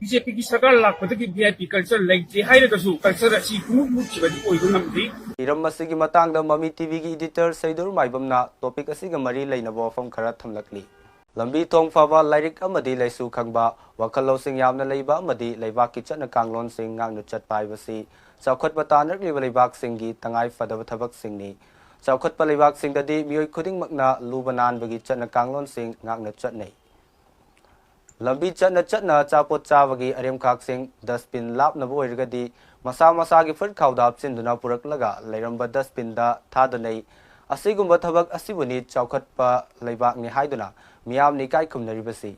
BJP की सरकार लाखपदगी VIP culture लेते हाइरगसु कल्चर असी कुमुक मुखिबदी ओइदु नमदि हिरम मसीगी मतंगदा ममी टीवी की एडिटर सैदुर माइबमना टॉपिक असीगा मरी लेनबो वफम खरा थमलकली लंबी थोंग फबा लाइरिक अमदी लैसु खंगबा वखलौसिंग यामना लैबा अमदी लैबाक की चटना कांगलोन सिंग ngang चटपा हाइबसी चौखटपा तानरकलिबा लैबाक सिंगी तंगाई फदब थबक सिंगनी चौखटपा लैबाक सिंगददी मियोय खुदिंगमकना लुबा नानबगी चटना कांगलोन सिंग ngang चटनै लंबी चटना चापोत चावगी अरेमखाक सिंग डस्टबिन लापनब ओइरगदी मसा मसा की फुट खाउदा हapsinदुना पुरकलगा लैरंबा डस्टबिन दा थादनै असिगुंबा थबक असिबुनी चौखटपा लैबाकनि हाइदुना मियामनि काई खुमनरिबसी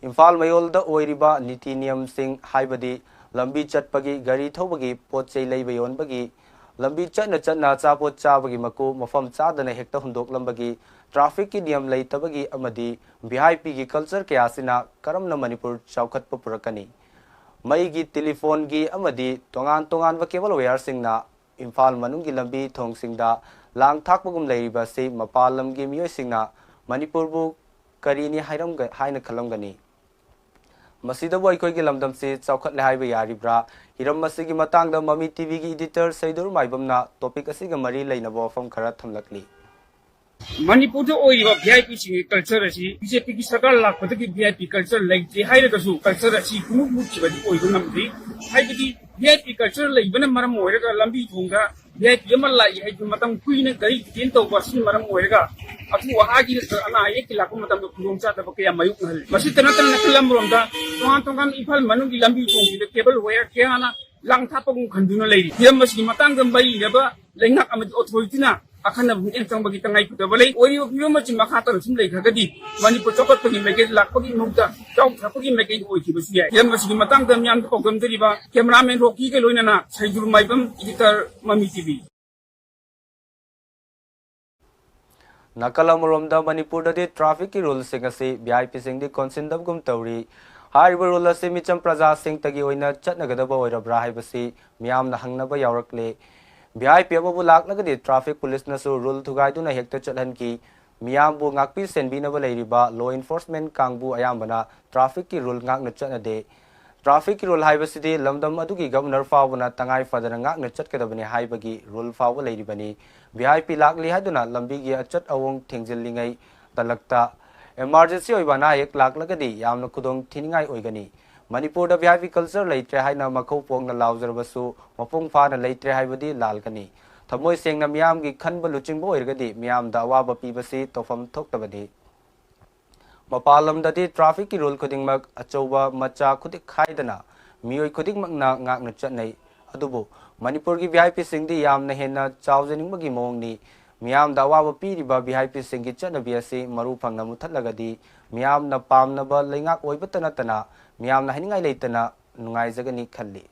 इम्फाल मयोलदा ओइरिबा नीति नियम सिंग हाइबदी लंबी चटपगी गाड़ी थौबगी पोचै लैबा योनबगी लंबी चटना चापोत चाबगी मकु मफम चादना हेक्ता हुंदोकलंबगी ट्रैफिक की नियम लेतबगी अमदी वीआईपी की कल्चर कयासिना करमना मणिपुर चौखटपा पुरकनी मई की टेलीफोन की अमदी तोंगान तोंगान केबल वायर सिंगना इम्फाल मनुंगी लंबी थोंग सिंगदा लांग थाकपगुम लेरिबसी मपाल लमगी मियोय सिंगना मणिपुरबु करीनी हाइना खलमगनी मसीदबु अखोइगी लमदमसे चौखटले हाइबा यारिब्रा हिरम मसीगी मतंगदा ममी टीवी की एडिटर सैदुर माइबमना टॉपिक असीगा मरी लेनबो वफम खरा थमलकली मणिपुर वीआईपी सिंह कल्चर असी बीजेपी की सरकार लाखपदगी वीआईपी कल्चर लेते हाइरगसु कल्चर असी कुमुक मुखिबदी ओइदु नमदि हाइबदी वीआईपी कल्चर लेबना मरम ओइरगा लंबी थोंगा वीआईपी अमा लाई हाइदु मतम कुइना गाड़ी डिटेन तौबा सिन मरम ओइरगा अथु वहागी अना एक लाख मतम खुदोंग चादब कया मयुक नहल मसी तनतन नकलम रोंदा तोंगान तोंगान इफाल मनुंगी लंबी थोंगी केबल वायर केयाना लांग थापगुम खंदुना लेरि हिरम मसी मतंग दंबाई लेबा लेंगाक अमदि अथॉरिटीना अखन बुकिंग तंबगी तंगाई पुतबले ओरी ओपियो मचि मखातर सुम लेखगदी मणिपुर चौखटपगी मेके लाखपगी मुक्ता चौ थपगी मेके ओइखिबसु याय हिरम मसी मतंग दम याम पौगम दरिबा कैमरामैन रॉकी के लोइनाना सैदुर माइबम एडिटर ममी टीवी नकल अमरोमदा मणिपुर ट्रैफिक की रूल सिंग असी वीआईपी सिंगदी कोनसिनदबगुम तौरी हाइबा रूल असी मिचम प्रजा सिंग तगी ओइना चटनगदबा ओइरब्रा हाइबसी मियामना हंगनबा यावरकले वीआईपी अबु लाक्लगदी ट्रैफिक पुलिस नसु रूल थुगाइदुना हेक्ता चटहनकी मियामबु ngakpi senbinaba leiriba law enforcement kangbu ayambana traffic की रूल ngakna चटनदे ट्रैफिक की रूल हाइबसिदी लमदम अदुगी गवर्नर फावना तंगाई फदना ngakna चटकदबनी हाइबगी रूल फाव लेरिबनी वीआईपी लाक्ली हाइदुना लंबी की अचट अवोंग थेंजिलिंगै तलक्ता इमरजेंसी ओइबाना एक लाक्लगदी यामना खुदोंग थिनिंगाई ओइगनी मणिपुर वीआईपी कल्चर लेट्रे हाइना मखौ पोंगना लाउजरबसु मपुंग फाना लेट्रे हाइबदी लालगनी थमोय सेंगना मियाम की खनब लुचिंगबो ओइरगदी मियाम दा अवाब पीबसी तोफम थोक्तबदी मपालमददी ट्रैफिक की रूल खुदिंगमक अचौबा मचा खुदिक खाइदना मियोय खुदिंगमकना ngakna चटनै अदुबो मणिपुर की वीआईपी सिंगदी यामना हेना चावजनिंगबगी मोंगनी मियाम दा अवाब पीरिबा वीआईपी सिंगी चटनबी असी मरु फंगना मुथलगदी मियाम न पामनबा लेंगाक ओइबत नतना मियाम न हनिंगाई लेतना नुंगाइजगनी खल्ली।